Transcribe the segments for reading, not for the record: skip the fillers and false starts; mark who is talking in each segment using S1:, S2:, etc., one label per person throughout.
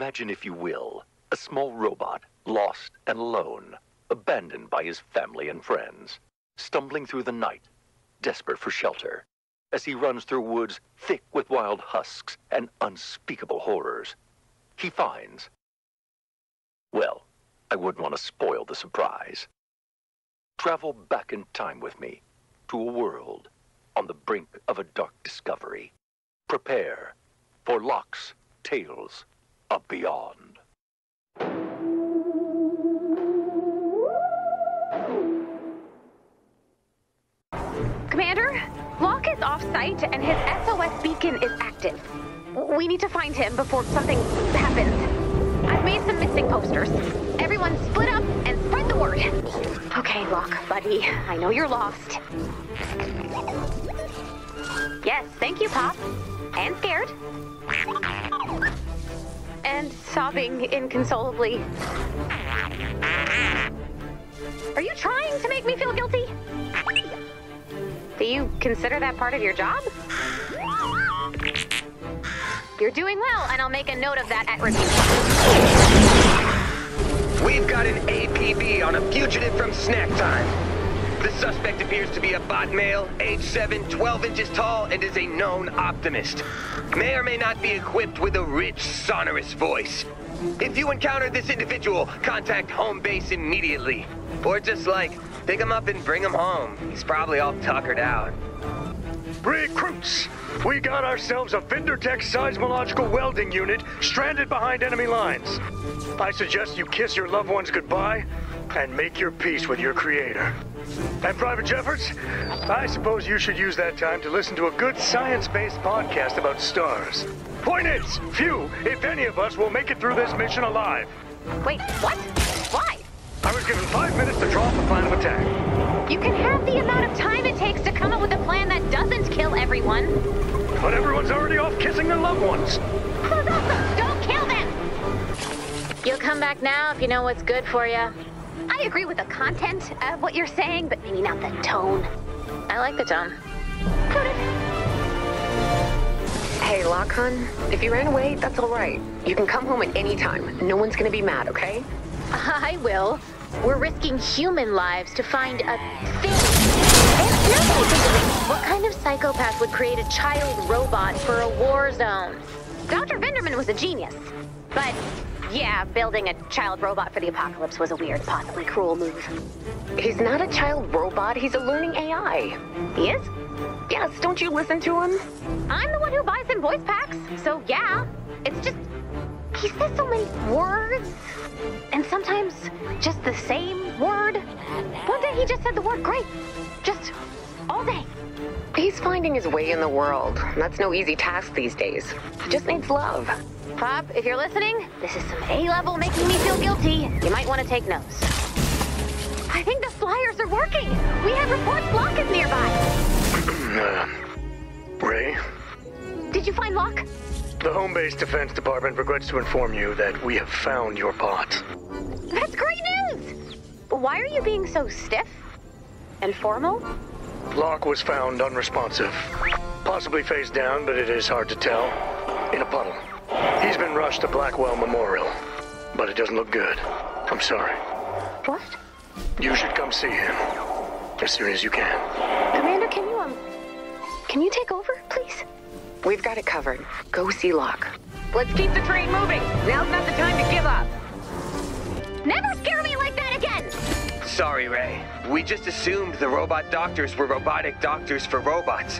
S1: Imagine, if you will, a small robot, lost and alone, abandoned by his family and friends, stumbling through the night, desperate for shelter, as he runs through woods thick with wild husks and unspeakable horrors. He finds... Well, I wouldn't want to spoil the surprise. Travel back in time with me to a world on the brink of a dark discovery. Prepare for Lok's Tales of Beyond.
S2: Commander, Lok is off-site and his SOS beacon is active. We need to find him before something happens. I've made some missing posters. Everyone split up and spread the word. Okay, Lok, buddy, I know you're lost. Yes, thank you, Pop. And scared. And sobbing inconsolably. Are you trying to make me feel guilty? Do you consider that part of your job? You're doing well, and I'll make a note of that at review.
S3: We've got an APB on a fugitive from snack time. The suspect appears to be a bot male, age 7, 12 inches tall, and is a known optimist. May or may not be equipped with a rich, sonorous voice. If you encounter this individual, contact homebase immediately. Or just pick him up and bring him home. He's probably all tuckered out.
S4: Recruits! We got ourselves a Vindertech seismological welding unit stranded behind enemy lines. I suggest you kiss your loved ones goodbye and make your peace with your creator. And Private Jeffords, I suppose you should use that time to listen to a good science-based podcast about stars. Point is, few, if any of us, will make it through this mission alive.
S2: Wait, what? Why?
S4: I was given 5 minutes to draw up a plan of attack.
S2: You can have the amount of time it takes to come up with a plan that doesn't kill everyone.
S4: But everyone's already off kissing their loved ones.
S2: Who's awesome? Don't kill them! You'll come back now if you know what's good for you. I agree with the content of what you're saying, but maybe not the tone. I like the tone. Noted.
S5: Hey, Lok, hun, if you ran away, that's all right. You can come home at any time. No one's gonna be mad, okay?
S2: I will. We're risking human lives to find a thing. And now that I think of it, what kind of psychopath would create a child robot for a war zone? Dr. Vinderman was a genius. But, yeah, building a child robot for the apocalypse was a weird, possibly cruel move.
S5: He's not a child robot, he's a learning AI.
S2: He is?
S5: Yes, don't you listen to him?
S2: I'm the one who buys him voice packs, so yeah. It's just, he says so many words. And sometimes just the same word. One day he just said the word great. Just all day.
S5: He's finding his way in the world. That's no easy task these days. Just needs love.
S2: Pop, if you're listening, this is some A-level making me feel guilty. You might want to take notes. I think the flyers are working. We have reports Lok is nearby.
S4: Ray?
S2: Did you find Lok?
S4: The Home Base Defense Department regrets to inform you that we have found your bot.
S2: That's great news! Why are you being so stiff and formal?
S4: Lok was found unresponsive. Possibly face down, but it is hard to tell. In a puddle. He's been rushed to Blackwell Memorial, but it doesn't look good. I'm sorry.
S2: What?
S4: You should come see him as soon as you can.
S2: Commander, can you take over, please?
S5: We've got it covered. Go see Lok.
S6: Let's keep the train moving. Now's not the time to give up.
S2: Never scare me like that again!
S3: Sorry, Ray. We just assumed the robot doctors were robotic doctors for robots.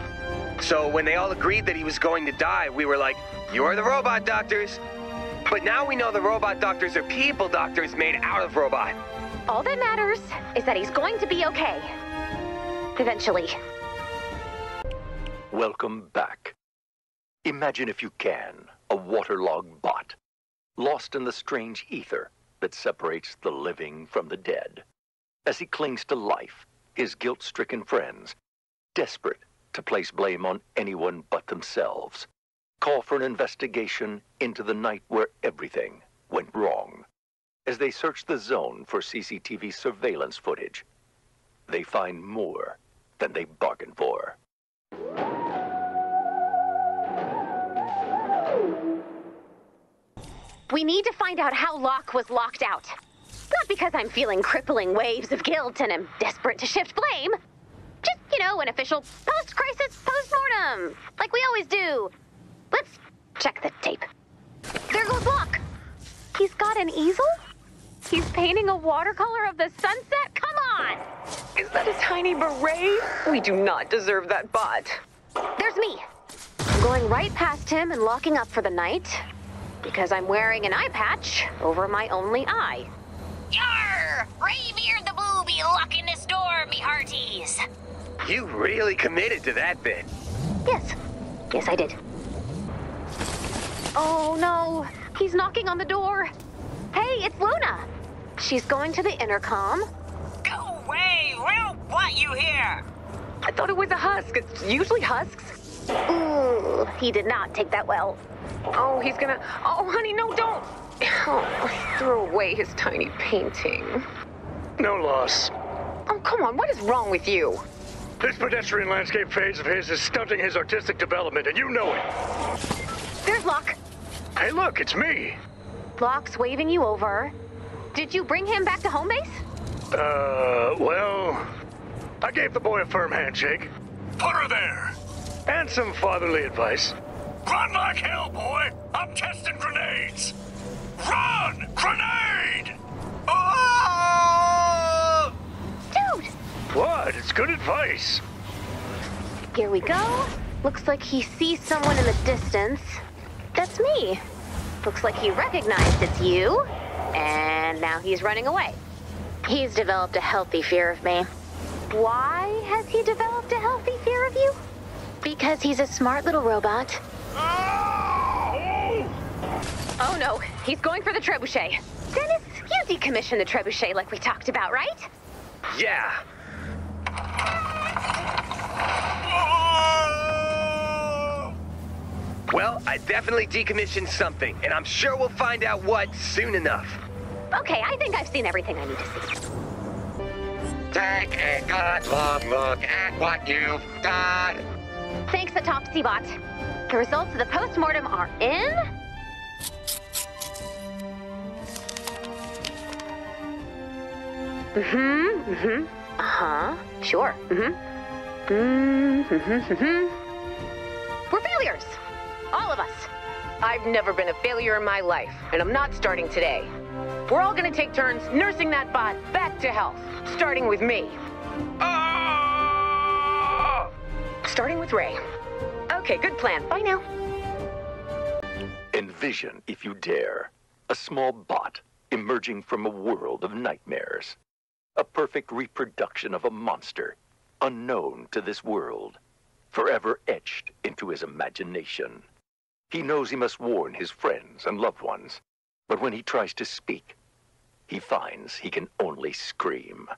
S3: So when they all agreed that he was going to die, we were like, you're the robot doctors. But now we know the robot doctors are people doctors made out of robot.
S2: All that matters is that he's going to be okay. Eventually.
S1: Welcome back. Imagine, if you can, a waterlogged bot, lost in the strange ether that separates the living from the dead. As he clings to life, his guilt-stricken friends, desperate to place blame on anyone but themselves, call for an investigation into the night where everything went wrong. As they search the zone for CCTV surveillance footage, they find more than they bargained for.
S2: We need to find out how Lok was locked out. Not because I'm feeling crippling waves of guilt and am desperate to shift blame. Just, an official post-crisis post-mortem, like we always do. Let's check the tape. There goes Lok. He's got an easel? He's painting a watercolor of the sunset? Come on!
S5: Is that a tiny beret? We do not deserve that bot.
S2: There's me. I'm going right past him and locking up for the night because I'm wearing an eye patch over my only eye.
S7: Yarr! Raybeard the booby locking this door, me hearties.
S3: You really committed to that bit.
S2: Yes. Yes, I did. Oh, no. He's knocking on the door. Hey, it's Luna. She's going to the intercom.
S7: Go away! We don't want you here!
S5: I thought it was a husk. It's usually husks.
S2: Ooh, he did not take that well.
S5: Oh, he's gonna... Oh, honey, no, don't. Oh, throw away his tiny painting.
S4: No loss.
S5: Oh, come on, what is wrong with you?
S4: This pedestrian landscape phase of his is stunting his artistic development, and you know it.
S2: There's Lok.
S4: Hey, look, it's me.
S2: Lok's waving you over. Did you bring him back to home base?
S4: Well, I gave the boy a firm handshake.
S8: Put her there.
S4: And some fatherly advice.
S8: Run like hell, boy. I'm testing grenades. Run! Grenade! Oh!
S2: Dude!
S4: What? It's good advice.
S2: Here we go. Looks like he sees someone in the distance. That's me. Looks like he recognized it's you. And now he's running away. He's developed a healthy fear of me. Why has he developed a healthy fear of you? Because he's a smart little robot.
S8: Oh!
S2: Oh no, he's going for the trebuchet. Dennis, you decommissioned the trebuchet like we talked about, right?
S3: Yeah.
S8: Oh!
S3: Well, I definitely decommissioned something, and I'm sure we'll find out what soon enough.
S2: Okay, I think I've seen everything I need to see.
S3: Take a good look at what you've done.
S2: Thanks, Autopsy Bot. The results of the postmortem are in. Sure. We're failures. All of us.
S5: I've never been a failure in my life, and I'm not starting today. We're all gonna take turns nursing that bot back to health, starting with me.
S8: Ah!
S5: Starting with Ray. Okay, good plan. Bye now.
S1: Envision, if you dare, a small bot emerging from a world of nightmares. A perfect reproduction of a monster, unknown to this world, forever etched into his imagination. He knows he must warn his friends and loved ones, but when he tries to speak, he finds he can only scream.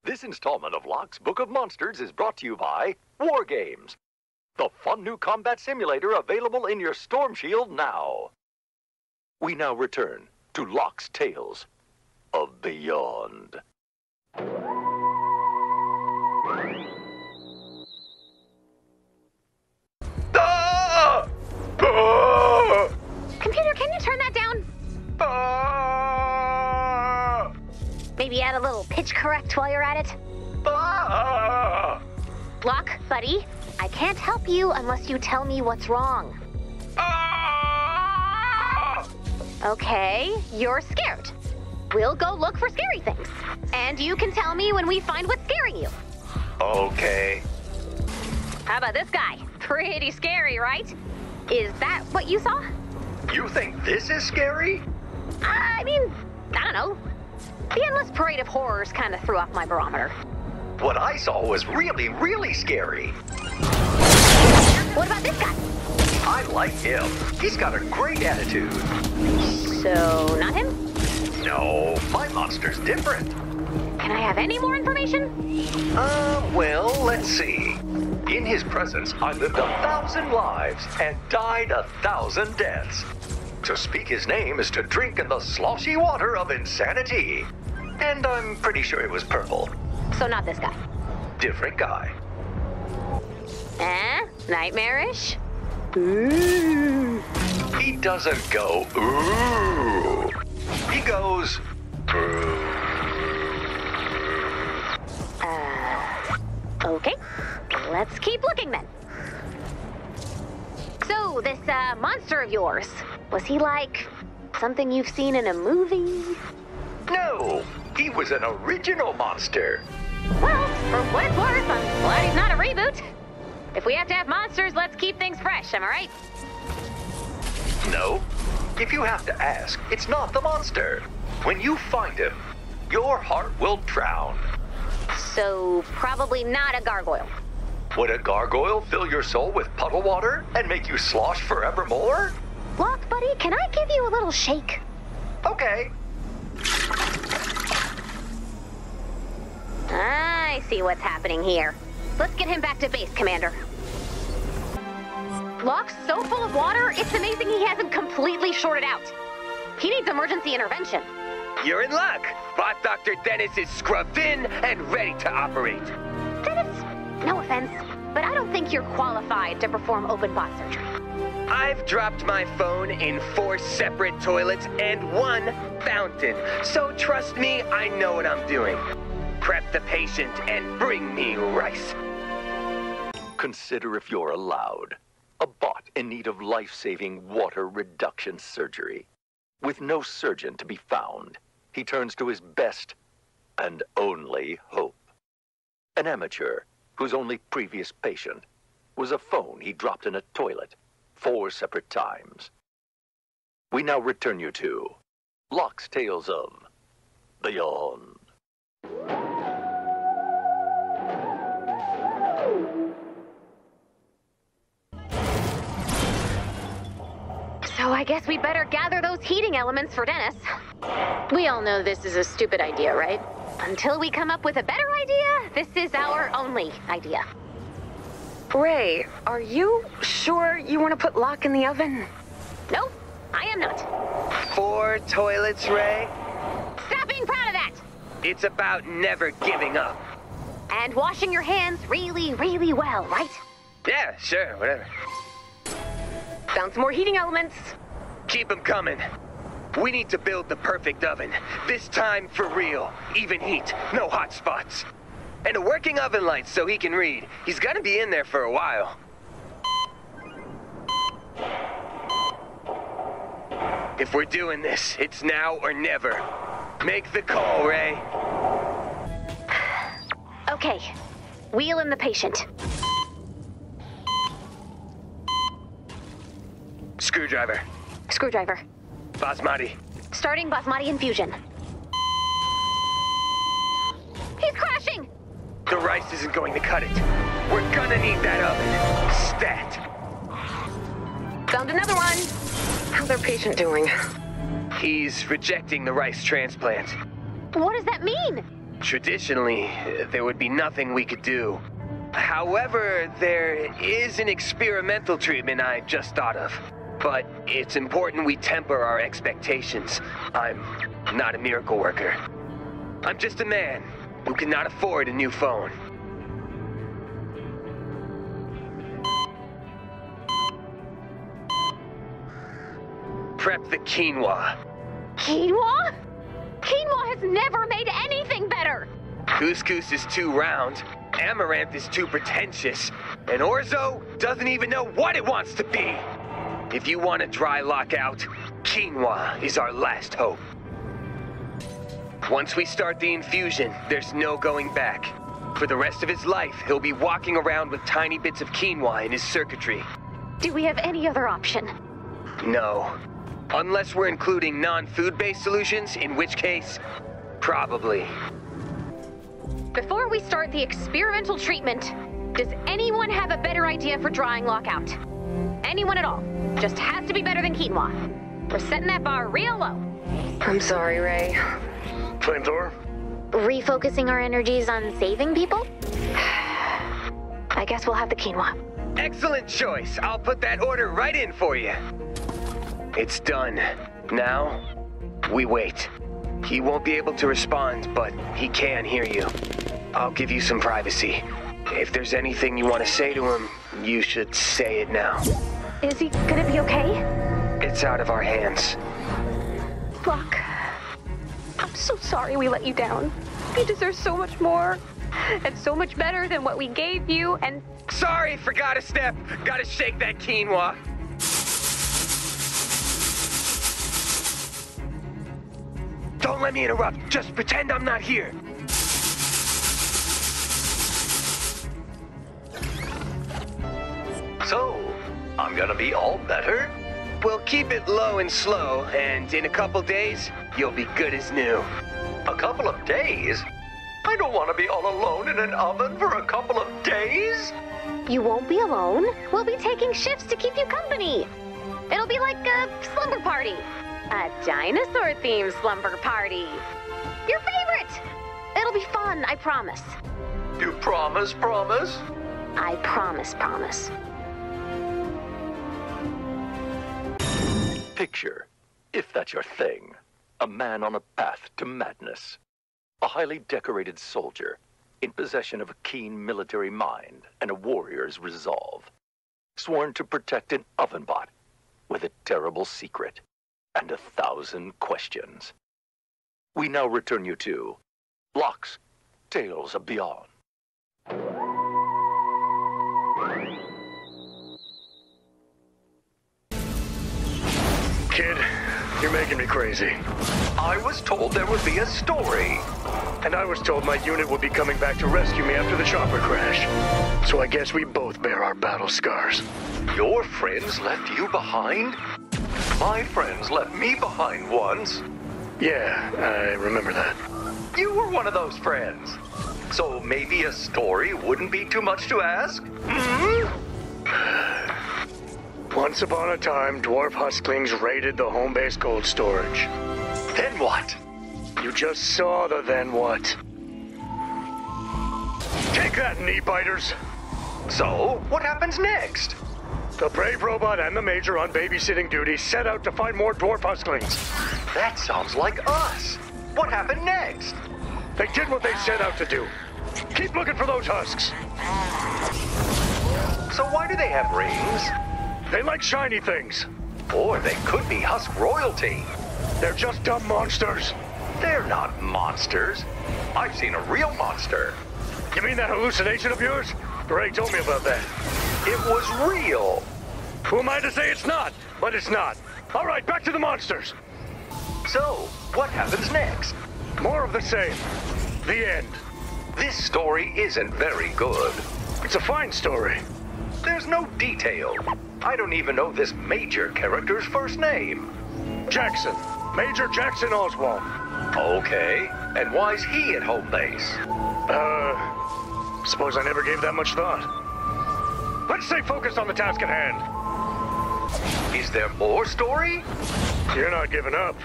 S1: This installment of Lok's Book of Monsters is brought to you by War Games, the fun new combat simulator available in your Storm Shield now. We now return to Lok's Tales of Beyond.
S3: Ah! Ah!
S2: Computer, can you turn that down?
S3: Ah!
S2: Maybe add a little pitch correct while you're at it?
S3: Ah!
S2: Lok, buddy, I can't help you unless you tell me what's wrong.
S3: Ah!
S2: Okay, you're scared. We'll go look for scary things. And you can tell me when we find what's scaring you.
S3: Okay.
S2: How about this guy? Pretty scary, right? Is that what you saw?
S3: You think this is scary?
S2: I mean, I don't know. The endless parade of horrors kind of threw off my barometer.
S3: What I saw was really, really scary.
S2: What about this guy?
S3: I like him. He's got a great attitude.
S2: So, not him?
S3: No, my monster's different.
S2: Can I have any more information?
S3: Well, let's see. In his presence, I lived 1,000 lives and died 1,000 deaths. To speak his name is to drink in the sloshy water of insanity. And I'm pretty sure it was purple.
S2: So not this guy.
S3: Different guy.
S2: Nightmarish?
S3: He
S1: doesn't go ooh. He goes
S2: Okay. Let's keep looking then. So, this, monster of yours, was he like something you've seen in a movie?
S1: No, he was an original monster.
S2: Well, for what it's worth, I'm glad he's not a reboot. If we have to have monsters, let's keep things fresh, am I right?
S1: No, if you have to ask, it's not the monster. When you find him, your heart will drown.
S2: So, probably not a gargoyle.
S1: Would a gargoyle fill your soul with puddle water and make you slosh forevermore?
S2: Lok, buddy, can I give you a little shake?
S1: Okay.
S2: I see what's happening here. Let's get him back to base, Commander. Lok's so full of water, it's amazing he hasn't completely shorted out. He needs emergency intervention.
S3: You're in luck. Bot Dr. Dennis is scrubbed in and ready to operate.
S2: Dennis, no offense, but I don't think you're qualified to perform open bot surgery.
S3: I've dropped my phone in 4 separate toilets and 1 fountain, so trust me, I know what I'm doing. Prep the patient and bring me rice.
S1: Consider if you're allowed. A bot in need of life-saving water reduction surgery. With no surgeon to be found, he turns to his best and only hope. An amateur whose only previous patient was a phone he dropped in a toilet 4 separate times. We now return you to Lok's Tales of Beyond.
S2: So I guess we better gather those heating elements for Dennis. We all know this is a stupid idea, right? Until we come up with a better idea, this is our only idea.
S5: Ray, are you sure you want to put Lok in the oven?
S2: Nope, I am not.
S3: 4 toilets, Ray?
S2: Stop being proud of that!
S3: It's about never giving up.
S2: And washing your hands really, really well, right?
S3: Yeah, sure, whatever.
S5: Found some more heating elements.
S3: Keep them coming. We need to build the perfect oven. This time for real. Even heat, no hot spots. And a working oven light so he can read. He's gonna be in there for a while. If we're doing this, it's now or never. Make the call, Ray.
S2: Okay, wheel in the patient.
S3: Screwdriver.
S2: Screwdriver.
S3: Basmati.
S2: Starting Basmati infusion. He's crashing!
S3: The rice isn't going to cut it. We're gonna need that oven. Stat.
S5: Found another one. How's our patient doing?
S3: He's rejecting the rice transplant.
S2: What does that mean?
S3: Traditionally, there would be nothing we could do. However, there is an experimental treatment I just thought of. But it's important we temper our expectations. I'm not a miracle worker. I'm just a man who cannot afford a new phone. Prep the quinoa.
S2: Quinoa? Quinoa has never made anything better!
S3: Couscous is too round, amaranth is too pretentious, and orzo doesn't even know what it wants to be. If you want to dry Lok out, quinoa is our last hope. Once we start the infusion, there's no going back. For the rest of his life, he'll be walking around with tiny bits of quinoa in his circuitry.
S2: Do we have any other option?
S3: No. Unless we're including non-food-based solutions, in which case, probably.
S2: Before we start the experimental treatment, does anyone have a better idea for drying Lok out? Anyone at all. Just has to be better than quinoa. We're setting that bar real low.
S5: I'm sorry, Ray.
S4: Flamethrower?
S2: Refocusing our energies on saving people? I guess we'll have the quinoa.
S3: Excellent choice. I'll put that order right in for you. It's done. Now, we wait. He won't be able to respond, but he can hear you. I'll give you some privacy. If there's anything you want to say to him, you should say it now.
S2: Is he gonna be okay?
S3: it's out of our hands.
S9: Lok, I'm so sorry we let you down. You deserve so much more, and so much better than what we gave you, and...
S3: Sorry, forgot a step. Gotta shake that quinoa. Don't let me interrupt. Just pretend I'm not here.
S1: So, I'm gonna be all better?
S3: We'll keep it low and slow, and in a couple days, you'll be good as new.
S1: A couple of days? I don't want to be all alone in an oven for a couple of days.
S2: You won't be alone. We'll be taking shifts to keep you company. It'll be like a slumber party. A dinosaur-themed slumber party. Your favorite! It'll be fun, I promise.
S1: You promise?
S2: I promise.
S1: Picture, if that's your thing, a man on a path to madness. A highly decorated soldier, in possession of a keen military mind and a warrior's resolve. Sworn to protect an oven bot with a terrible secret and 1,000 questions. We now return you to Lok's Tales of Beyond.
S4: Kid, you're making me crazy.
S1: I was told there would be a story.
S4: And I was told my unit would be coming back to rescue me after the chopper crash. So I guess we both bear our battle scars.
S1: Your friends left you behind? My friends left me behind once.
S4: Yeah, I remember that.
S1: You were one of those friends. So maybe a story wouldn't be too much to ask?
S4: Once upon a time, dwarf husklings raided the home base cold storage.
S1: Then what?
S4: You just saw the then what. Take that, knee biters.
S1: So, what happens next?
S4: The brave robot and the major on babysitting duty set out to find more dwarf husklings.
S1: That sounds like us. What happened next?
S4: They did what they set out to do. Keep looking for those husks.
S1: So why do they have rings?
S4: They like shiny things.
S1: Or they could be husk royalty.
S4: They're just dumb monsters.
S1: They're not monsters. I've seen a real monster.
S4: You mean that hallucination of yours? Ray told me about that.
S1: It was real.
S4: Who am I to say it's not? But it's not. All right, back to the monsters.
S1: So, what happens next?
S4: More of the same. The end.
S1: This story isn't very good.
S4: It's a fine story.
S1: There's no detail. I don't even know this major character's first name.
S4: Jackson. Major Jackson Oswald.
S1: Okay. And why's he at home base?
S4: Suppose I never gave that much thought. Let's stay focused on the task at hand.
S1: Is there more story?
S4: You're not giving up.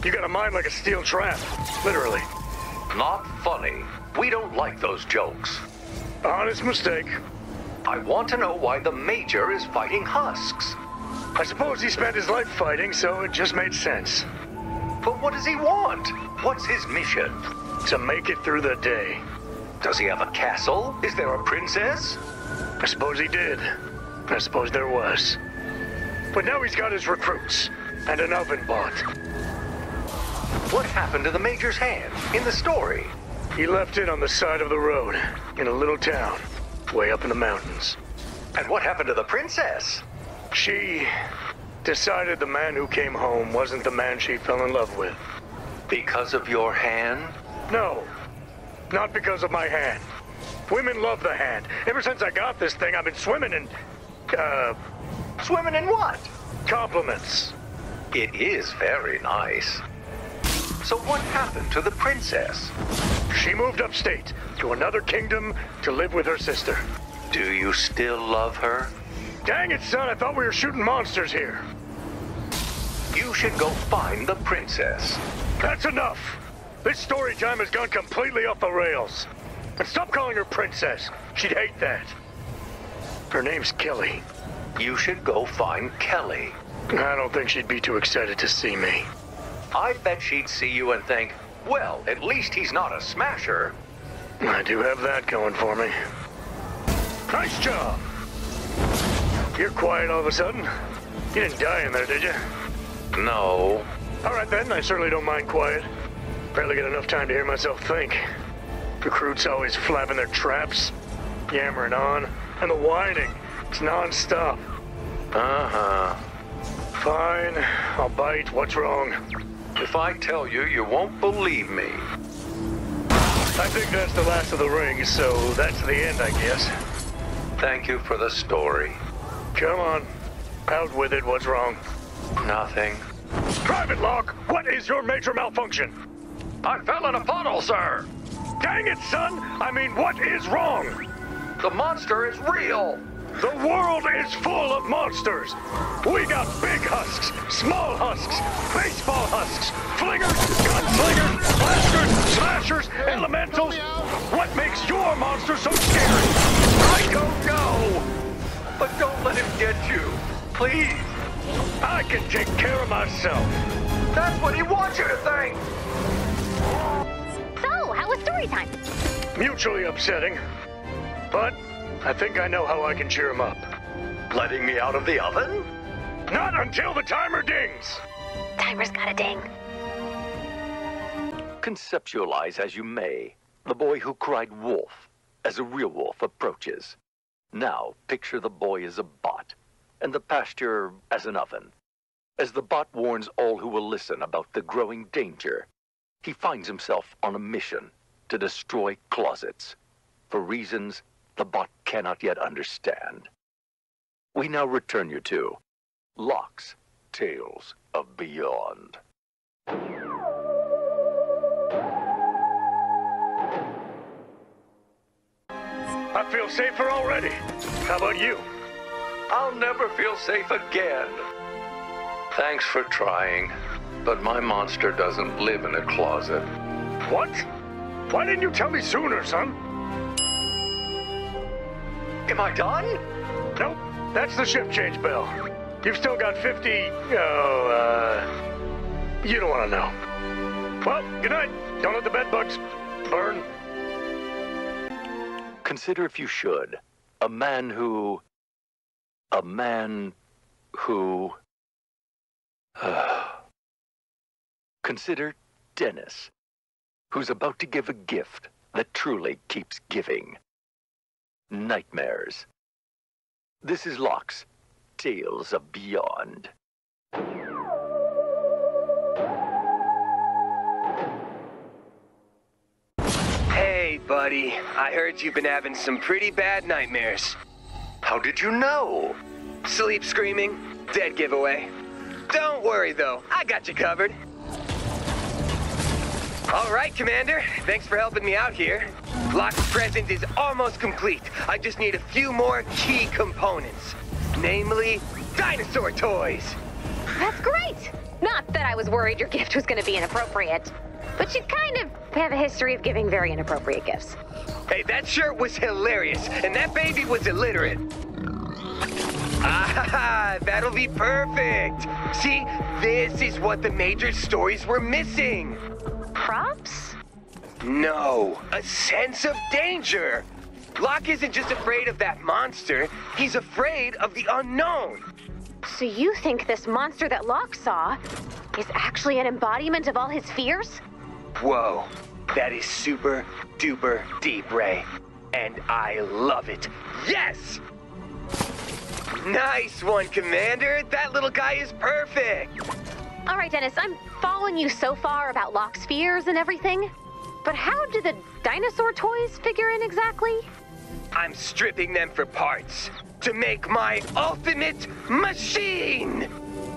S4: You got a mind like a steel trap. Literally.
S1: Not funny. We don't like those jokes.
S4: Honest mistake.
S1: I want to know why the Major is fighting husks.
S4: I suppose he spent his life fighting, so it just made sense.
S1: But what does he want? What's his mission?
S4: To make it through the day.
S1: Does he have a castle? Is there a princess?
S4: I suppose he did. I suppose there was. But now he's got his recruits, and an oven bot.
S1: What happened to the Major's hand in the story?
S4: He left it on the side of the road, in a little town, way up in the mountains.
S1: And what happened to the princess?
S4: She decided the man who came home wasn't the man she fell in love with.
S1: Because of your hand?
S4: No, not because of my hand. Women love the hand. Ever since I got this thing, I've been swimming in,
S1: Swimming in what?
S4: compliments.
S1: It is very nice. So what happened to the princess?
S4: She moved upstate to another kingdom to live with her sister.
S1: Do you still love her?
S4: Dang it, son, I thought we were shooting monsters here.
S1: You should go find the princess.
S4: That's enough. This story time has gone completely off the rails. And stop calling her princess. She'd hate that. Her name's Kelly.
S1: You should go find Kelly.
S4: I don't think she'd be too excited to see me.
S1: I bet she'd see you and think, well, at least he's not a smasher.
S4: I do have that going for me. Nice job. You're quiet all of a sudden. You didn't die in there, did you?
S8: No.
S4: All right then, I certainly don't mind quiet. Barely get enough time to hear myself think. Recruits always flapping their traps, yammering on, and the whining. It's non-stop.
S8: Uh-huh.
S4: Fine, I'll bite. What's wrong?
S8: If I tell you, you won't believe me.
S4: I think that's the last of the rings, so that's the end, I guess.
S8: Thank you for the story.
S4: Come on. Out with it. What's wrong?
S8: Nothing.
S4: Private Lok, what is your major malfunction?
S8: I fell in a puddle, sir.
S4: Dang it, son! I mean, what is wrong?
S8: The monster is real.
S4: The world is full of monsters. We got big husks, small husks, baseball husks, flingers, gunslingers, blasters, slashers, elementals. What makes your monster so scary?
S8: I don't know. But don't let him get you. Please.
S4: I can take care of myself.
S8: That's what he wants you to think.
S2: So, how was story time?
S4: Mutually upsetting. But I think I know how I can cheer him up.
S8: Letting me out of the oven?
S4: Not until the timer dings.
S2: Timer's got a ding.
S1: Conceptualize as you may, the boy who cried wolf as a real wolf approaches. Now picture the boy as a bot, and the pasture as an oven. As the bot warns all who will listen about the growing danger, he finds himself on a mission to destroy closets, for reasons the bot cannot yet understand. We now return you to Lok's Tales of Beyond.
S4: I feel safer already. How about you?
S8: I'll never feel safe again. Thanks for trying, but my monster doesn't live in a closet.
S4: What? Why didn't you tell me sooner, son?
S8: Am I done?
S4: Nope, that's the shift change bell. You've still got 50, you don't want to know. Well, good night. Don't let the bed bugs burn.
S1: Consider if you should, a man who... Consider Dennis, who's about to give a gift that truly keeps giving. Nightmares. This is Lok's Tales of Beyond.
S3: Hey, buddy. I heard you've been having some pretty bad nightmares.
S8: How did you know?
S3: Sleep screaming, dead giveaway. Don't worry, though. I got you covered. All right, Commander. Thanks for helping me out here. Lok's present is almost complete. I just need a few more key components. Namely, dinosaur toys.
S9: That's great! Not that I was worried your gift was going to be inappropriate, but you kind of have a history of giving very inappropriate gifts.
S3: Hey, that shirt was hilarious, and that baby was illiterate. Ah, that'll be perfect. See, this is what the major stories were missing.
S9: Props?
S3: No, a sense of danger. Lok isn't just afraid of that monster, he's afraid of the unknown.
S9: So you think this monster that Lok saw is actually an embodiment of all his fears?
S3: Whoa, that is super duper deep, Ray. And I love it. Yes! Nice one, Commander. That little guy is perfect.
S9: All right, Dennis, I'm following you so far about Lok's fears and everything. But how do the dinosaur toys figure in exactly?
S3: I'm stripping them for parts to make my ultimate machine!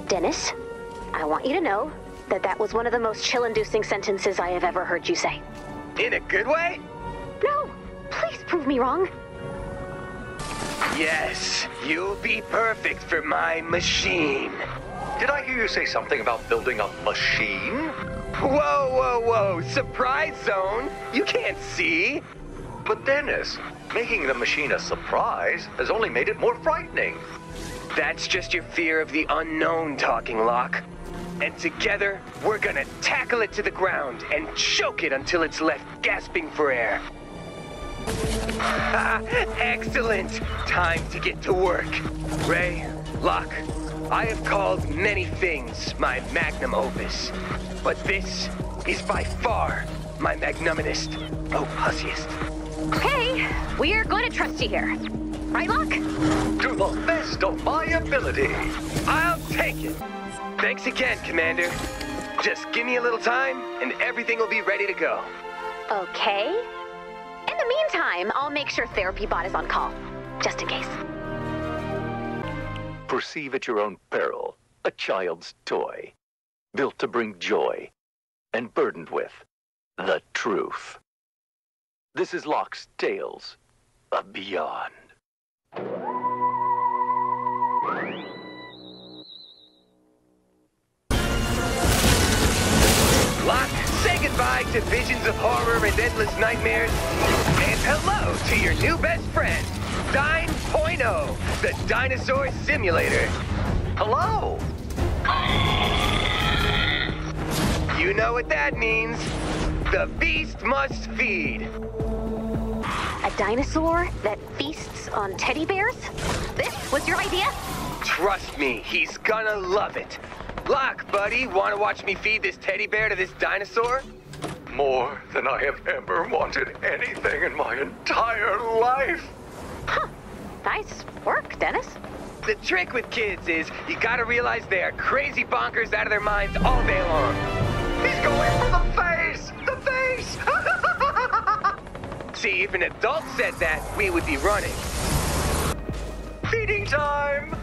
S9: Dennis, I want you to know that that was one of the most chill-inducing sentences I have ever heard you say.
S3: In a good way?
S9: No, please prove me wrong.
S3: Yes, you'll be perfect for my machine.
S8: Did I hear you say something about building a machine?
S3: Whoa, whoa, whoa, surprise zone? You can't see.
S8: But Dennis, making the machine a surprise has only made it more frightening.
S3: That's just your fear of the unknown talking, Lok. And together, we're gonna tackle it to the ground and choke it until it's left gasping for air. Excellent! Time to get to work. Ray, Lok, I have called many things my magnum opus, but this is by far my magnanimous opusiest.
S9: Okay, we're going to trust you here. Right, Lok?
S8: To the best of my ability.
S3: I'll take it. Thanks again, Commander. Just give me a little time, and everything will be ready to go.
S2: Okay. In the meantime, I'll make sure Therapy Bot is on call, just in case.
S1: Perceive at your own peril a child's toy, built to bring joy and burdened with the truth. This is Lok's Tales of Beyond.
S3: Lok, say goodbye to visions of horror and endless nightmares. And hello to your new best friend, Dine.0, the dinosaur simulator.
S8: Hello.
S3: You know what that means. The beast must feed.
S2: A dinosaur that feasts on teddy bears? This was your idea?
S3: Trust me, he's gonna love it. Lok, buddy, wanna watch me feed this teddy bear to this dinosaur?
S8: More than I have ever wanted anything in my entire life.
S2: Huh. Nice work, Dennis.
S3: The trick with kids is you gotta realize they are crazy bonkers out of their minds all day long.
S8: He's going for the face! The face!
S3: See, if an adult said that, we would be running.
S8: Feeding time!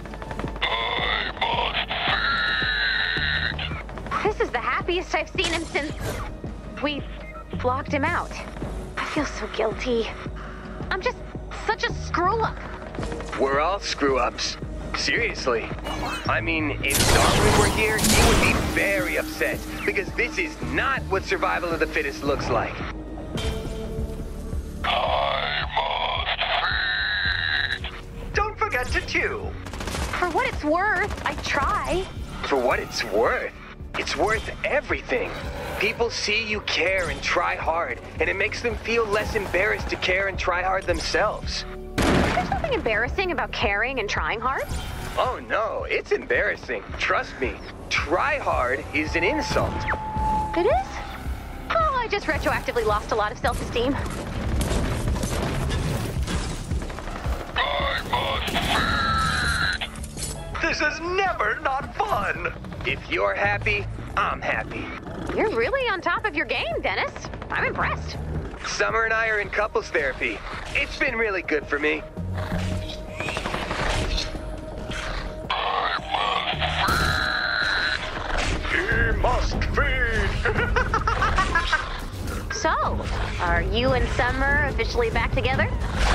S2: This is the happiest I've seen him since we locked him out. I feel so guilty. I'm just such a screw-up.
S3: We're all screw-ups. Seriously. I mean, if Darwin were here, he would be very upset, because this is not what survival of the fittest looks like.
S8: Don't forget to chew.
S2: For what it's worth, I try.
S3: For what it's worth everything. People see you care and try hard, and it makes them feel less embarrassed to care and try hard themselves.
S2: There's nothing embarrassing about caring and trying hard.
S3: Oh no, it's embarrassing. Trust me. Try hard is an insult.
S2: It is? Oh, I just retroactively lost a lot of self-esteem.
S8: This is never not fun.
S3: If you're happy, I'm happy.
S2: You're really on top of your game, Dennis. I'm impressed.
S3: Summer and I are in couples therapy. It's been really good for me.
S8: He must feed.
S2: So, are you and Summer officially back together?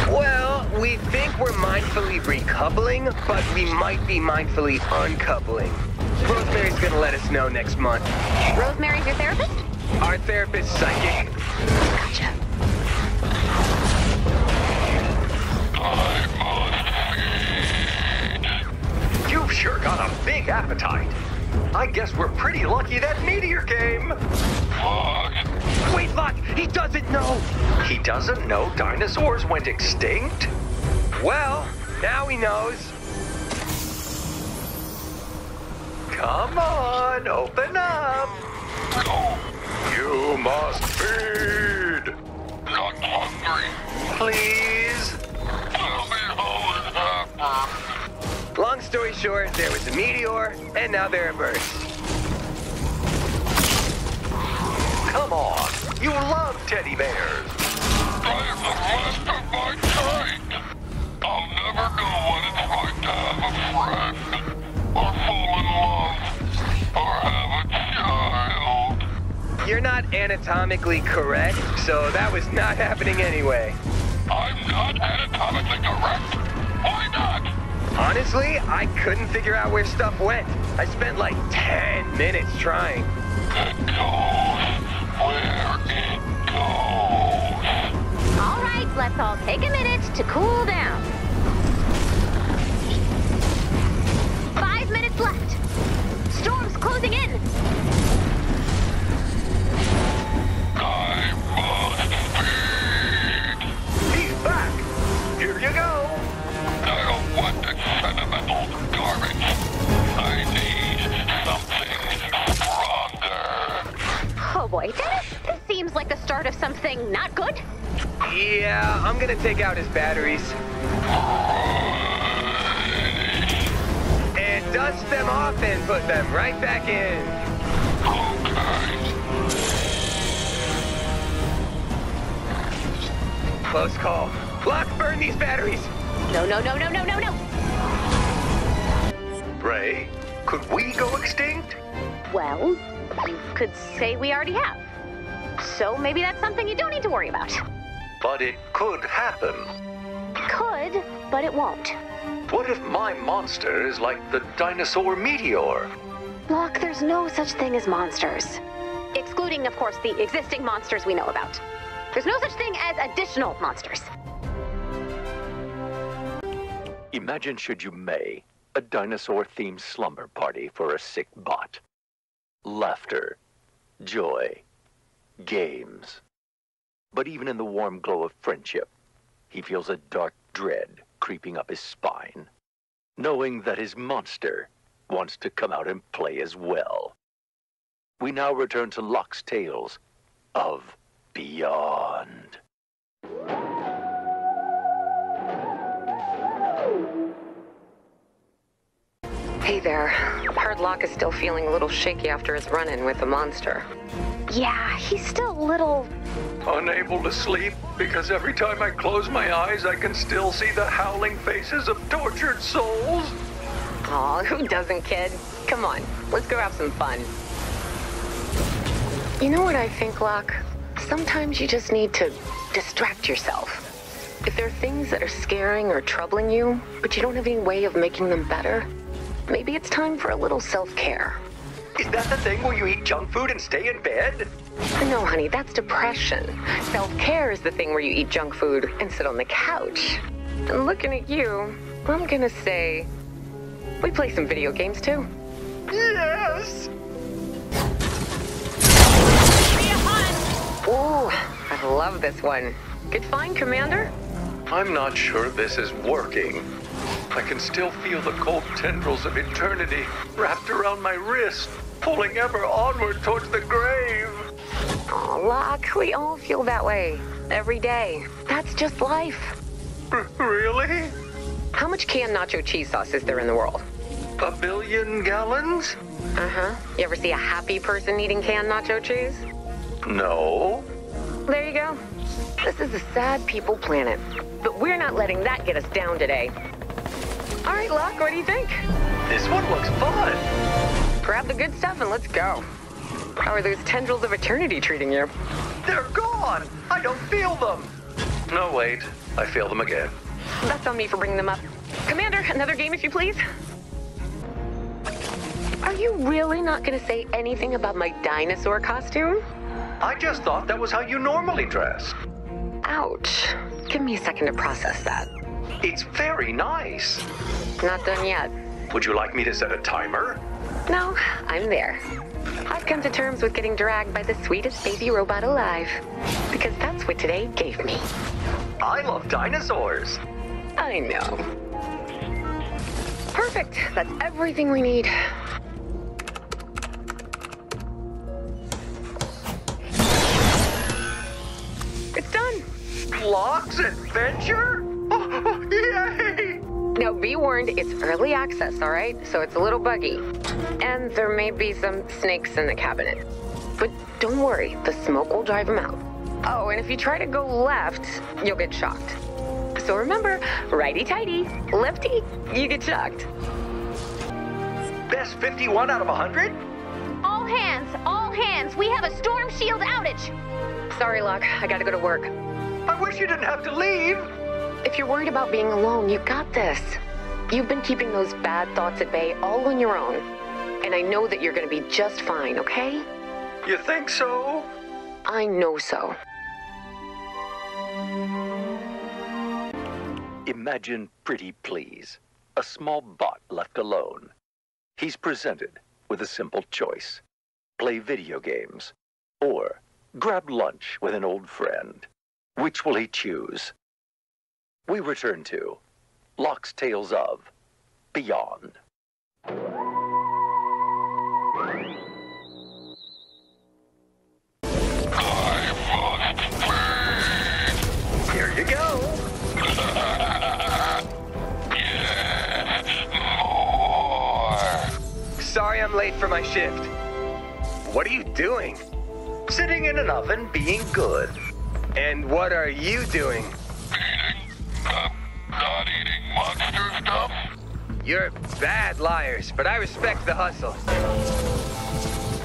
S3: Well, we think we're mindfully recoupling, but we might be mindfully uncoupling. Rosemary's gonna let us know next month.
S2: Rosemary's your therapist?
S3: Our therapist's psychic.
S2: Gotcha.
S8: You've sure got a big appetite. I guess we're pretty lucky that meteor came.
S3: Wait, Lok, he doesn't know.
S8: He doesn't know dinosaurs went extinct?
S3: Well, now he knows.
S8: Come on, open up. You must feed. Not hungry. Please. Tell me how it happened.
S3: Long story short, there was a meteor, and now there are birds.
S8: Come on, you love teddy bears. I am the last of my kind. I'll never know what it's like to have a friend, or fall in love, or have a child.
S3: You're not anatomically correct, so that was not happening anyway.
S8: I'm not anatomically correct. Why not?
S3: Honestly, I couldn't figure out where stuff went. I spent like 10 minutes trying.
S8: It goes where it goes.
S2: All right, let's all take a minute to cool down. 5 minutes left. Storm's closing in.
S8: I must feed. He's back. Here you go. I don't want that sentimental garbage. I
S2: boy, Dennis, this seems like the start of something not good.
S3: Yeah, I'm gonna take out his batteries. And dust them off and put them right back in. Close call. Lok, burn these batteries.
S2: No, no, no, no, no, no, no.
S4: Ray, could we go extinct?
S2: Well, you could say we already have. So maybe that's something you don't need to worry about.
S1: But it could happen.
S2: Could, but it won't.
S1: What if my monster is like the dinosaur meteor?
S2: Lok, there's no such thing as monsters. Excluding, of course, the existing monsters we know about. There's no such thing as additional monsters.
S1: Imagine, should you may, a dinosaur-themed slumber party for a sick bot. Laughter, joy, games. But even in the warm glow of friendship, he feels a dark dread creeping up his spine, knowing that his monster wants to come out and play as well. We now return to Lok's tales of Beyond.
S5: Hey there. Heard Lok is still feeling a little shaky after his run-in with the monster.
S2: Yeah, he's still a little...
S1: Unable to sleep because every time I close my eyes, I can still see the howling faces of tortured souls.
S5: Aw, who doesn't, kid? Come on, let's go have some fun. You know what I think, Lok? Sometimes you just need to distract yourself. If there are things that are scaring or troubling you, but you don't have any way of making them better, maybe it's time for a little self-care.
S3: Is that the thing where you eat junk food and stay in bed?
S5: No, honey, that's depression. Self-care is the thing where you eat junk food and sit on the couch. And looking at you, I'm gonna say, we play some video games too.
S3: Yes!
S5: Ooh, I love this one. Good find, Commander?
S1: I'm not sure this is working. I can still feel the cold tendrils of eternity wrapped around my wrist, pulling ever onward towards the grave.
S5: Oh, Lok, we all feel that way. Every day. That's just life.
S1: Really?
S5: How much canned nacho cheese sauce is there in the world?
S1: 1 billion gallons?
S5: Uh-huh. You ever see a happy person eating canned nacho cheese?
S1: No.
S5: There you go. This is a sad people planet. But we're not letting that get us down today. All right, Lok, what do you think?
S3: This one looks fun.
S5: Grab the good stuff and let's go. How are those tendrils of eternity treating you?
S3: They're gone. I don't feel them.
S1: No, wait. I feel them again.
S5: That's on me for bringing them up. Commander, another game if you please. Are you really not going to say anything about my dinosaur costume?
S3: I just thought that was how you normally dress.
S5: Ouch. Give me a second to process that.
S3: It's very nice.
S5: Not done yet.
S3: Would you like me to set a timer?
S5: No, I'm there. I've come to terms with getting dragged by the sweetest baby robot alive. Because that's what today gave me.
S3: I love dinosaurs.
S5: I know. Perfect. That's everything we need. It's done.
S3: Lok's adventure? Oh, yay!
S5: Now, be warned, it's early access, all right? So it's a little buggy. And there may be some snakes in the cabinet. But don't worry, the smoke will drive them out. Oh, and if you try to go left, you'll get shocked. So remember, righty-tighty, lefty, you get shocked.
S3: Best 51 out of 100?
S2: All hands, we have a storm shield outage.
S5: Sorry, Lok, I gotta go to work.
S3: I wish you didn't have to leave.
S5: If you're worried about being alone, you got this. You've been keeping those bad thoughts at bay all on your own. And I know that you're gonna be just fine, okay?
S3: You think so?
S5: I know so.
S1: Imagine Pretty Please, a small bot left alone. He's presented with a simple choice. Play video games or grab lunch with an old friend. Which will he choose? We return to Lok's Tales of Beyond.
S3: my shift. What are you doing?
S1: Sitting in an oven being good.
S3: And what are you doing?
S8: Eating. Not eating monster stuff.
S3: You're bad liars, but I respect the hustle.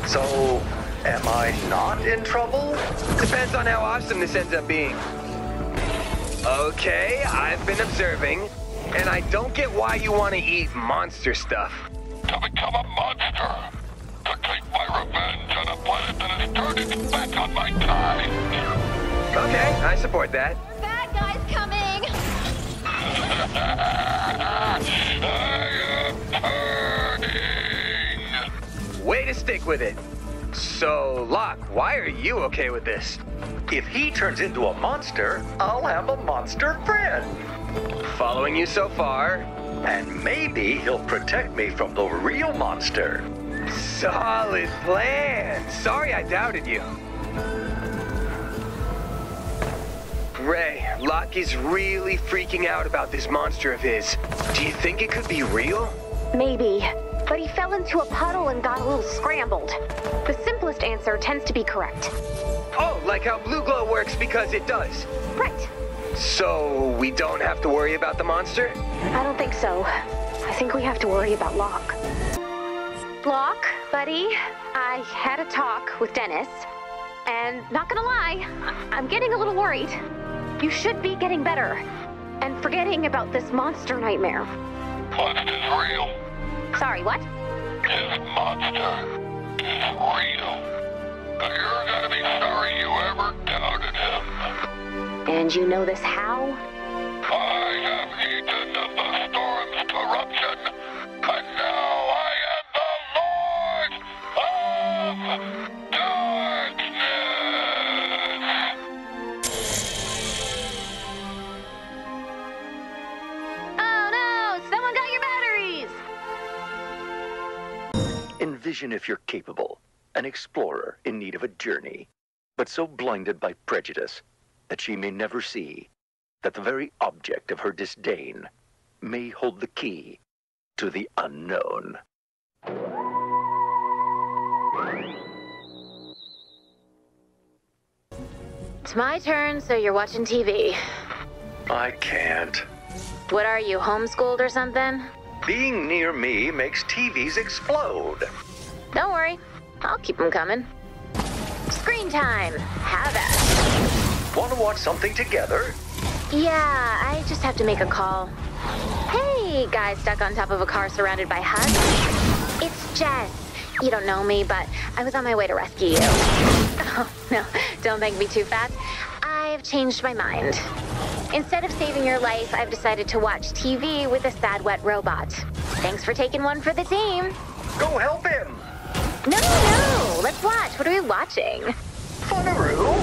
S1: So, am I not in trouble?
S3: Depends on how awesome this ends up being. Okay, I've been observing, and I don't get why you want to eat monster stuff.
S8: To become a monster. To take my revenge on a planet that has turned its back on my kind.
S3: Okay, I support that.
S2: Bad guys coming!
S8: I am turning.
S3: Way to stick with it. So, Lok, why are you okay with this?
S1: If he turns into a monster, I'll have a monster friend.
S3: Following you so far.
S1: And maybe he'll protect me from the real monster.
S3: Solid plan. Sorry I doubted you. Ray, Lok is really freaking out about this monster of his. Do you think it could be real?
S9: Maybe. But he fell into a puddle and got a little scrambled. The simplest answer tends to be correct.
S3: Oh, like how blue glow works because it does.
S9: Right.
S3: So we don't have to worry about the monster?
S9: I don't think so. I think we have to worry about Lok. Lok, buddy, I had a talk with Dennis, and not gonna lie, I'm getting a little worried. You should be getting better, and forgetting about this monster nightmare.
S8: Monster's real.
S9: Sorry, what?
S8: This monster is real. You're gonna be sorry you ever doubted him.
S9: And you know this how?
S8: I have eaten the storm's corruption, and now I am the Lord of Darkness!
S2: Oh no! Someone got your batteries!
S1: Envision if you're capable, an explorer in need of a journey, but so blinded by prejudice that she may never see that the very object of her disdain may hold the key to the unknown.
S2: It's my turn, so you're watching TV.
S1: I can't.
S2: What are you, homeschooled or something?
S1: Being near me makes TVs explode.
S2: Don't worry, I'll keep them coming. Screen time! Have it!
S1: Want to watch something together?
S2: Yeah, I just have to make a call. Hey, guy stuck on top of a car surrounded by hugs. It's Jess. You don't know me, but I was on my way to rescue you. Oh, no, don't thank me too fast. I've changed my mind. Instead of saving your life, I've decided to watch TV with a sad, wet robot. Thanks for taking one for the team.
S1: Go help him!
S2: No, let's watch. What are we watching?
S1: Funaroo?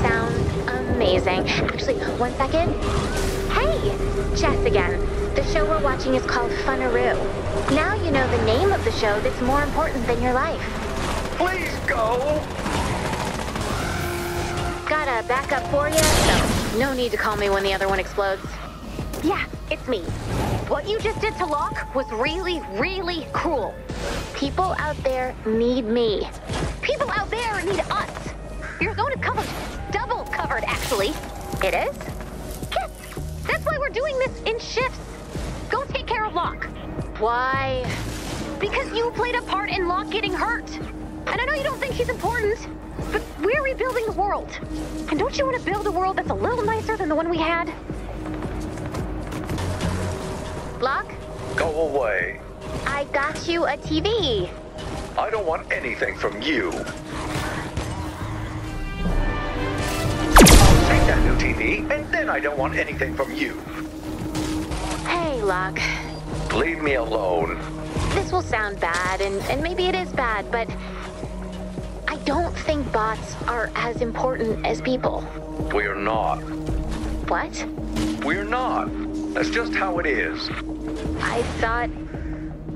S2: Sounds amazing. Actually, 1 second. Hey, Jess again. The show we're watching is called Funaroo. Now you know the name of the show that's more important than your life.
S1: Please go!
S2: Got a backup for you, so no need to call me when the other one explodes.
S9: Yeah, it's me. What you just did to Lok was really, really cruel.
S2: People out there need me.
S9: People out there need us. Your zone is covered. Double covered, actually.
S2: It is?
S9: Yes. That's why we're doing this in shifts. Go take care of Lok.
S2: Why?
S9: Because you played a part in Lok getting hurt. And I know you don't think he's important, but we're rebuilding the world. And don't you want to build a world that's a little nicer than the one we had?
S2: Lok?
S1: Go away.
S2: I got you a TV.
S1: I don't want anything from you. I'll take that new TV, and then I don't want anything from you.
S2: Hey, Lok.
S1: Leave me alone.
S2: This will sound bad, and maybe it is bad, but I don't think bots are as important as people.
S1: We're not.
S2: What?
S1: We're not. That's just how it is.
S2: I thought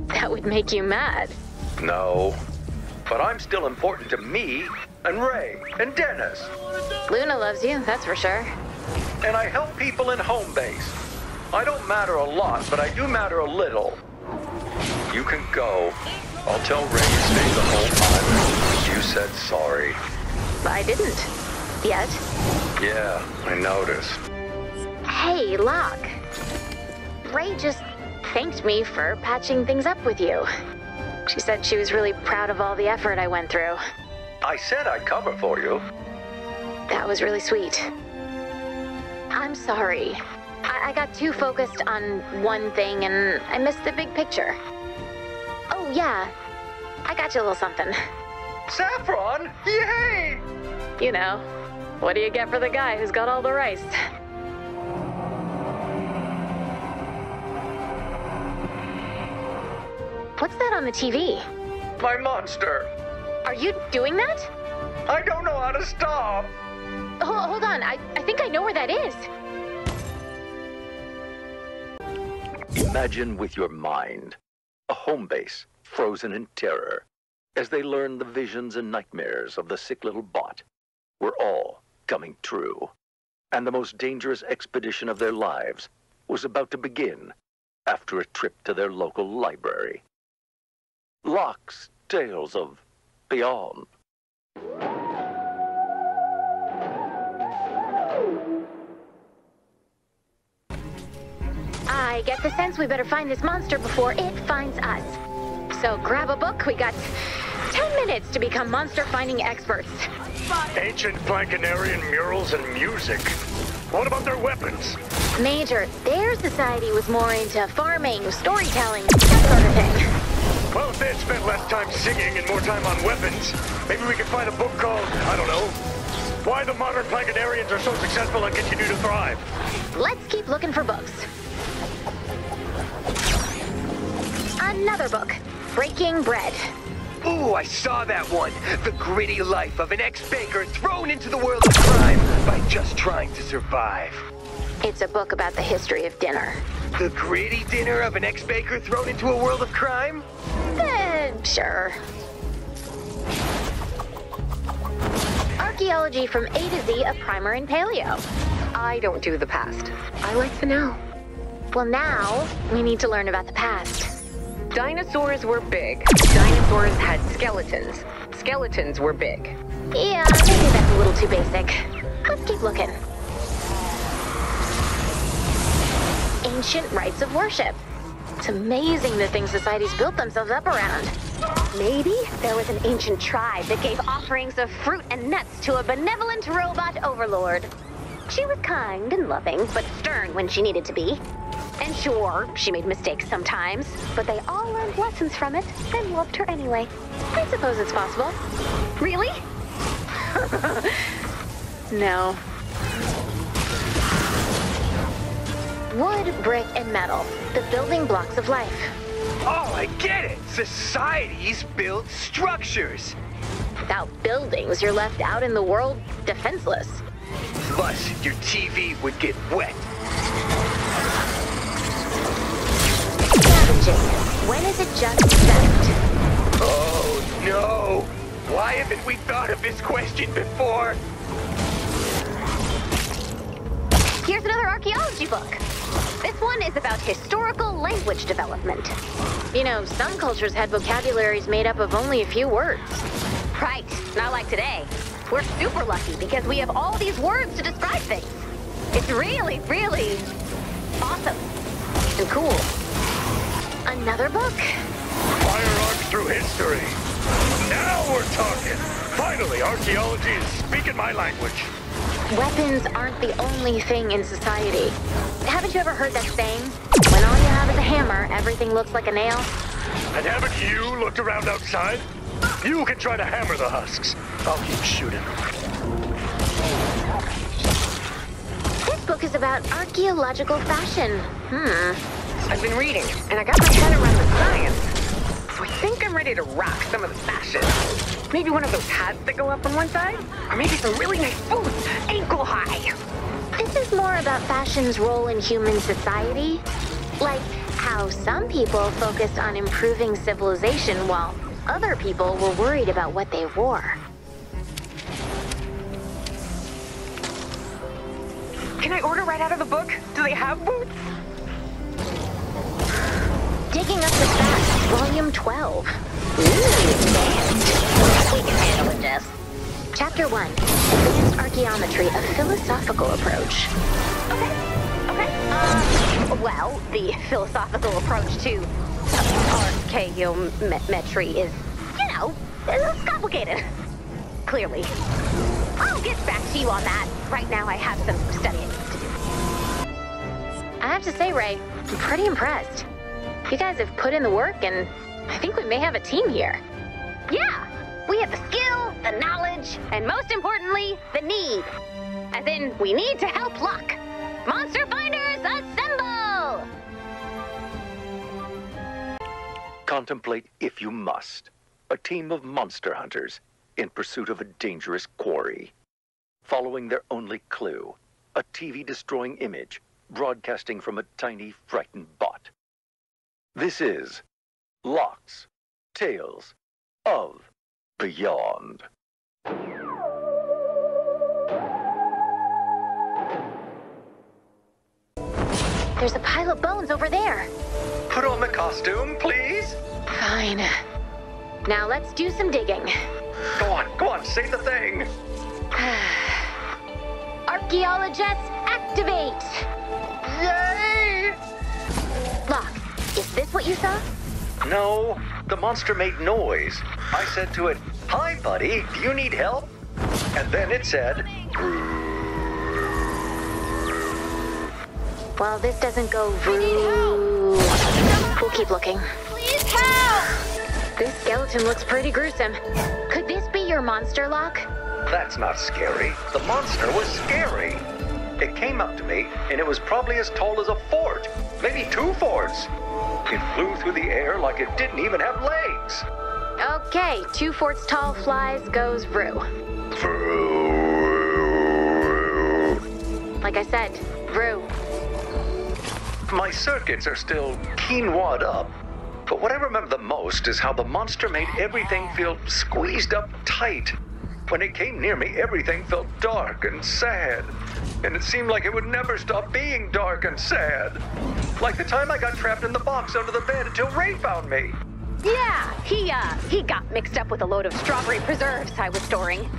S2: that would make you mad.
S1: No. But I'm still important to me, and Ray, and Dennis.
S2: Luna loves you, that's for sure.
S1: And I help people in homebase. I don't matter a lot, but I do matter a little. You can go.
S8: I'll tell Ray you stayed the whole time. You said sorry.
S9: I didn't. Yet.
S8: Yeah, I noticed.
S9: Hey, Lok. Ray just thanked me for patching things up with you. She said she was really proud of all the effort I went through.
S8: I said I'd cover for you.
S9: That was really sweet. I'm sorry. I got too focused on one thing and I missed the big picture. Oh, yeah. I got you a little something.
S8: Saffron! Yay!
S9: You know, what do you get for the guy who's got all the rice? What's that on the TV?
S8: My monster!
S9: Are you doing that?
S8: I don't know how to stop!
S9: Hold on, I think I know where that is.
S1: Imagine with your mind a home base frozen in terror as they learn the visions and nightmares of the sick little bot were all coming true. And the most dangerous expedition of their lives was about to begin after a trip to their local library. Lok's Tales of Beyond.
S9: I get the sense we better find this monster before it finds us. So grab a book, we got 10 minutes to become monster-finding experts.
S4: Ancient Plankenarian murals and music. What about their weapons?
S9: Major, their society was more into farming, storytelling, that sort of thing.
S4: Well, if they had spent less time singing and more time on weapons, maybe we could find a book called, I don't know, Why the Modern Plankenarians Are So Successful and Continue to Thrive.
S9: Let's keep looking for books. Another book, Breaking Bread.
S3: Ooh, I saw that one. The gritty life of an ex-baker thrown into the world of crime by just trying to survive.
S9: It's a book about the history of dinner.
S3: The gritty dinner of an ex-baker thrown into a world of crime?
S9: Sure. Archaeology from A to Z, a primer in paleo.
S5: I don't do the past. I like the now.
S9: Well, now we need to learn about the past.
S5: Dinosaurs were big. Dinosaurs had skeletons. Skeletons were big.
S9: Yeah, maybe that's a little too basic. Let's keep looking. Ancient rites of worship. It's amazing the things societies built themselves up around. Maybe there was an ancient tribe that gave offerings of fruit and nuts to a benevolent robot overlord. She was kind and loving, but stern when she needed to be. And sure, she made mistakes sometimes, but they all learned lessons from it and loved her anyway. I suppose it's possible. Really? No. Wood, brick, and metal, the building blocks of life.
S3: Oh, I get it! Societies build structures.
S9: Without buildings, you're left out in the world defenseless.
S3: Plus, your TV would get wet.
S9: When is it just best?
S3: Oh, no! Why haven't we thought of this question before?
S9: Here's another archaeology book. This one is about historical language development. You know, some cultures had vocabularies made up of only a few words. Right, not like today. We're super lucky because we have all these words to describe things. It's really, really awesome and cool. Another book?
S4: Firearms through history. Now we're talking. Finally, archaeology is speaking my language.
S9: Weapons aren't the only thing in society. Haven't you ever heard that saying? When all you have is a hammer, everything looks like a nail?
S4: And haven't you looked around outside? You can try to hammer the husks. I'll keep shooting.
S9: This book is about archaeological fashion.
S5: I've been reading, and I got my head around the science. So I think I'm ready to rock some of the fashion. Maybe one of those hats that go up on one side? Or maybe some really nice boots, ankle high.
S9: This is more about fashion's role in human society. Like how some people focused on improving civilization while other people were worried about what they wore.
S5: Can I order right out of the book? Do they have boots?
S9: Digging up the facts.
S2: Volume 12.
S7: We can handle it, Jess.
S2: Chapter 1. Advanced Archaeometry, a philosophical approach.
S9: Well, the philosophical approach to archaeometry is, it's complicated. Clearly. I'll get back to you on that. Right now I have some studying to do.
S2: I have to say, Ray, I'm pretty impressed. You guys have put in the work, and I think we may have a team here.
S9: Yeah, we have the skill, the knowledge, and most importantly, the need. As in, we need to help Lok. Monster finders, assemble!
S1: Contemplate if you must. A team of monster hunters in pursuit of a dangerous quarry. Following their only clue, a TV-destroying image broadcasting from a tiny, frightened bot. This is Lok's Tales of Beyond.
S2: There's a pile of bones over there.
S3: Put on the costume, please.
S2: Fine. Now let's do some digging.
S3: Go on, say the thing.
S2: Archaeologists, activate!
S3: Yay!
S2: Lok, is this what you saw?
S3: No, the monster made noise. I said to it, "Hi, buddy, do you need help?" And then it said,
S2: Well, this doesn't go through. We'll keep looking.
S7: Please help!
S2: This skeleton looks pretty gruesome. Could this be your monster, Lok?
S3: That's not scary. The monster was scary. It came up to me, and it was probably as tall as a fort, maybe 2 forts. It flew through the air like it didn't even have legs.
S2: Okay, 2 forts tall flies goes Vroo. Like I said, Vroo.
S3: My circuits are still quinoa'd up. But what I remember the most is how the monster made everything feel squeezed up tight. When it came near me, everything felt dark and sad. And it seemed like it would never stop being dark and sad. Like the time I got trapped in the box under the bed until Ray found me.
S9: Yeah, he got mixed up with a load of strawberry preserves I was storing.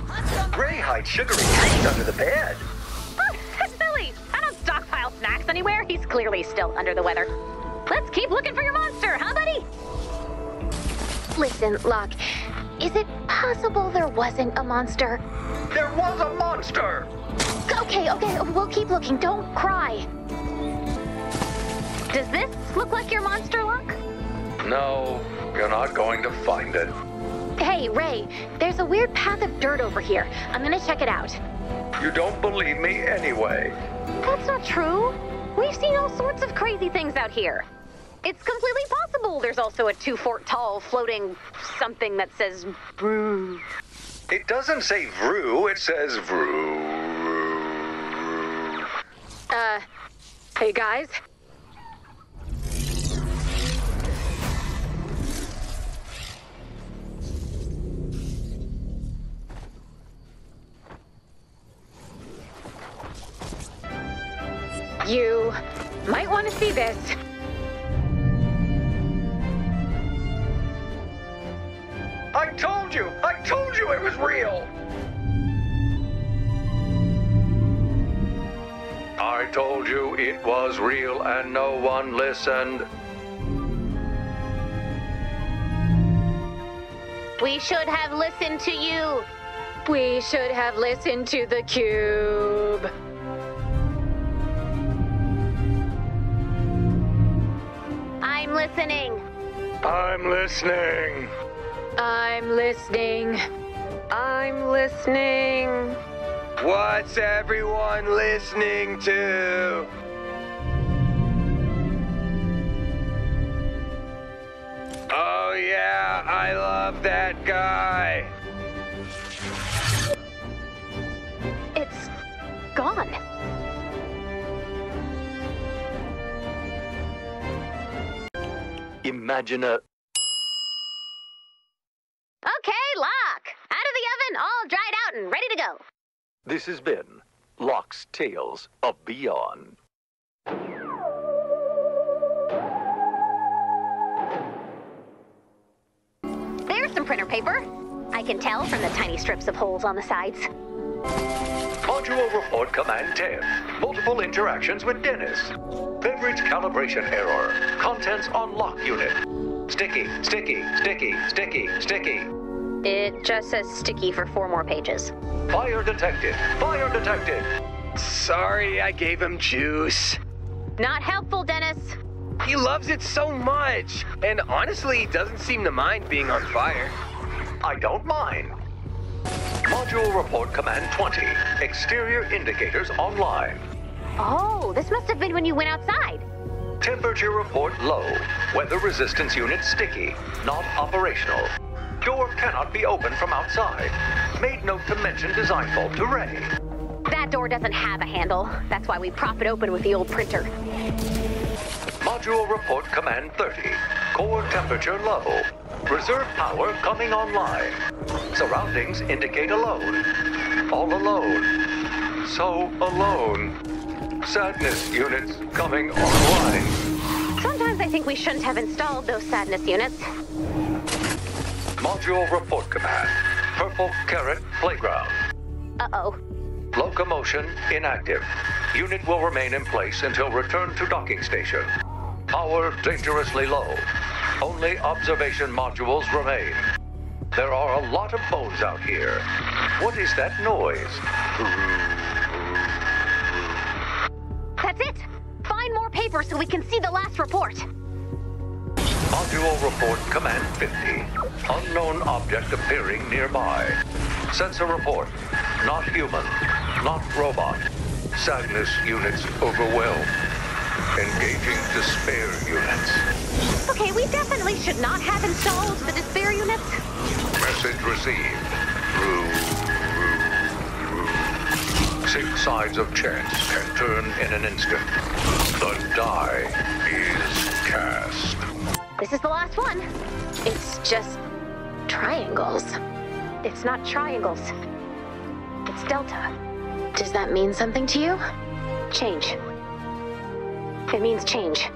S3: Ray hides sugary treats under the bed.
S9: Oh, that's silly. I don't stockpile snacks anywhere. He's clearly still under the weather. Let's keep looking for your monster, huh, buddy?
S2: Listen, Lok, is it possible there wasn't a monster?
S3: There was a monster!
S2: Okay, we'll keep looking. Don't cry.
S9: Does this look like your monster, Lok?
S3: No, you're not going to find it.
S2: Hey, Ray, there's a weird path of dirt over here. I'm gonna check it out.
S3: You don't believe me anyway.
S9: That's not true. We've seen all sorts of crazy things out here. It's completely possible there's also a 2-fort tall floating something that says Vroo.
S3: It doesn't say Vroo, it says Vroo.
S2: Hey guys? You might want to see this.
S3: I told you it was real! I told you it was real and no one listened.
S2: We should have listened to you. We should have listened to the cube. I'm listening.
S4: I'm listening.
S2: I'm listening.
S5: I'm listening.
S3: What's everyone listening to? Oh yeah, I love that guy.
S9: It's gone.
S1: Imagine a...
S9: Okay, Lok. Out of the oven, all dried out and ready to go.
S1: This has been Lok's Tales of Beyond.
S9: printer paper. I can tell from the tiny strips of holes on the sides.
S1: Module report command 10. Multiple interactions with Dennis. Beverage calibration error. Contents on lock unit. Sticky, sticky, sticky, sticky, sticky.
S9: It just says sticky for 4 more pages.
S1: Fire detected. Fire detected.
S3: Sorry I gave him juice.
S9: Not helpful, Dennis.
S3: He loves it so much. And honestly, he doesn't seem to mind being on fire.
S1: I don't mind. Module report command 20. Exterior indicators online.
S9: Oh, this must have been when you went outside.
S1: Temperature report low. Weather resistance unit sticky. Not operational. Door cannot be opened from outside. Made note to mention design fault to Ray.
S9: That door doesn't have a handle. That's why we prop it open with the old printer.
S1: Module report command 30. Core temperature low. Reserve power coming online. Surroundings indicate alone. All alone. So alone. Sadness units coming online.
S9: Sometimes I think we shouldn't have installed those sadness units.
S1: Module report command. Purple carrot playground.
S9: Uh-oh.
S1: Locomotion inactive. Unit will remain in place until return to docking station. Power dangerously low. Only observation modules remain. There are a lot of bones out here. What is that noise?
S9: That's it! Find more paper so we can see the last report.
S1: Module report command 50. Unknown object appearing nearby. Sensor report. Not human. Not robot. Sadness units overwhelmed. Engaging despair units.
S9: Okay, we definitely should not have installed the despair units.
S1: Message received. 6 sides of chance can turn in an instant. The die is cast.
S9: This is the last one. It's just triangles. It's not triangles. It's delta. Does that mean something to you? Change. It means change.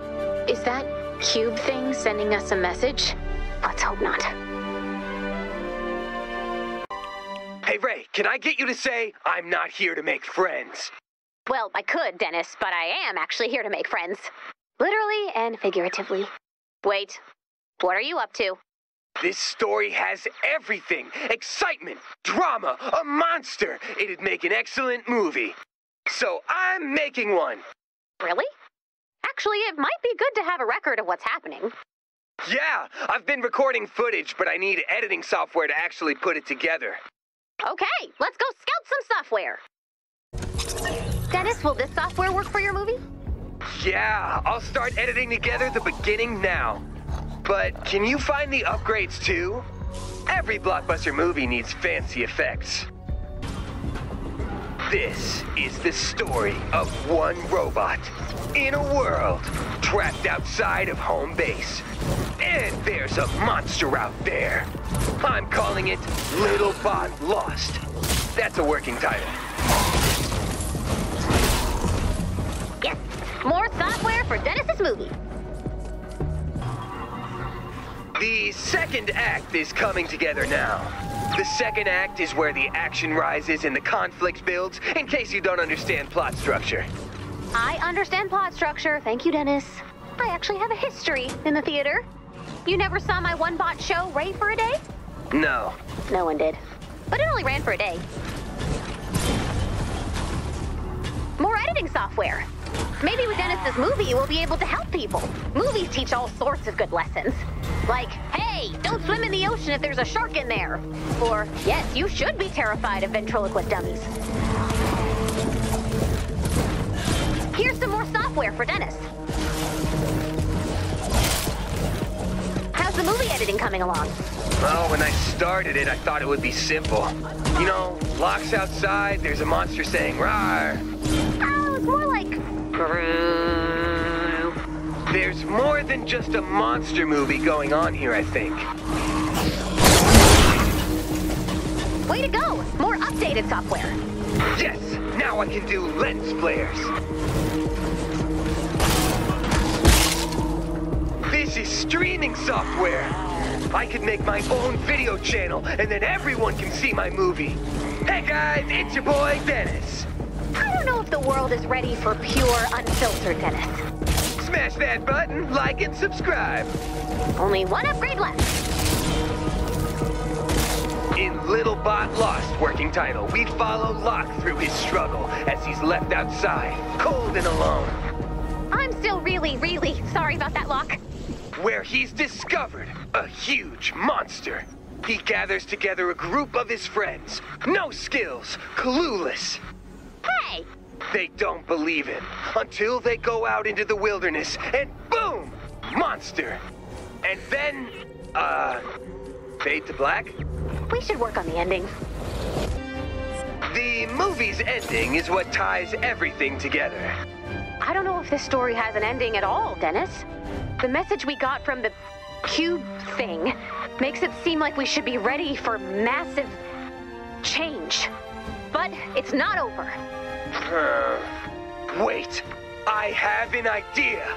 S9: Is that cube thing sending us a message? Let's hope not.
S3: Hey, Ray, can I get you to say, I'm not here to make friends?
S9: Well, I could, Dennis, but I am actually here to make friends. Literally and figuratively. Wait, what are you up to?
S3: This story has everything. Excitement, drama, a monster. It'd make an excellent movie. So I'm making one.
S9: Really? Actually, it might be good to have a record of what's happening.
S3: Yeah, I've been recording footage, but I need editing software to actually put it together.
S9: Okay, let's go scout some software. Dennis, will this software work for your movie?
S3: Yeah, I'll start editing together the beginning now. But can you find the upgrades too? Every blockbuster movie needs fancy effects. This is the story of one robot in a world trapped outside of home base. And there's a monster out there. I'm calling it Little Bot Lost. That's a working title.
S9: Yes, more software for Dennis's movie.
S3: The second act is coming together now. The second act is where the action rises and the conflict builds, in case you don't understand plot structure.
S9: I understand plot structure, thank you, Dennis. I actually have a history in the theater. You never saw my one-bot show, Ray for a Day?
S3: No.
S9: No one did. But it only ran for a day. More editing software. Maybe with Dennis's movie, we'll be able to help people. Movies teach all sorts of good lessons. Like, hey, don't swim in the ocean if there's a shark in there. Or, yes, you should be terrified of ventriloquist dummies. Here's some more software for Dennis. How's the movie editing coming along?
S3: Well, when I started it, I thought it would be simple. You know, Lok's outside, there's a monster saying, "Rawr."
S9: Oh, it's more like...
S3: There's more than just a monster movie going on here, I think.
S9: Way to go! More updated software.
S3: Yes! Now I can do lens flares. This is streaming software. I could make my own video channel, and then everyone can see my movie. Hey guys, it's your boy, Dennis.
S9: I don't know if the world is ready for pure, unfiltered Dennis.
S3: Smash that button, like and subscribe.
S9: Only one upgrade left.
S3: In Little Bot Lost working title, we follow Lok through his struggle as he's left outside, cold and alone.
S9: I'm still really, really sorry about that, Lok.
S3: Where he's discovered a huge monster. He gathers together a group of his friends. No skills, clueless.
S9: Hey!
S3: They don't believe him until they go out into the wilderness and boom! Monster! And then, fade to black?
S9: We should work on the ending.
S3: The movie's ending is what ties everything together.
S9: I don't know if this story has an ending at all, Dennis. The message we got from the cube thing makes it seem like we should be ready for massive change. But it's not over.
S3: Wait, I have an idea.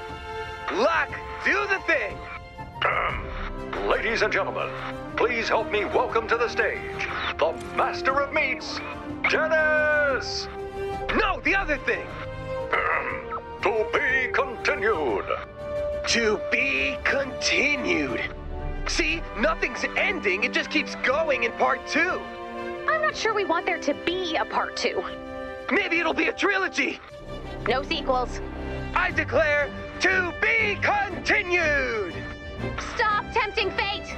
S3: Lok, do the thing.
S1: Ladies and gentlemen, please help me welcome to the stage the Master of Meats, Dennis!
S3: No, the other thing.
S1: To be continued.
S3: To be continued. See, nothing's ending, it just keeps going in part 2.
S9: I'm not sure we want there to be a part 2.
S3: Maybe it'll be a trilogy.
S9: No sequels.
S3: I declare to be continued.
S9: Stop tempting fate!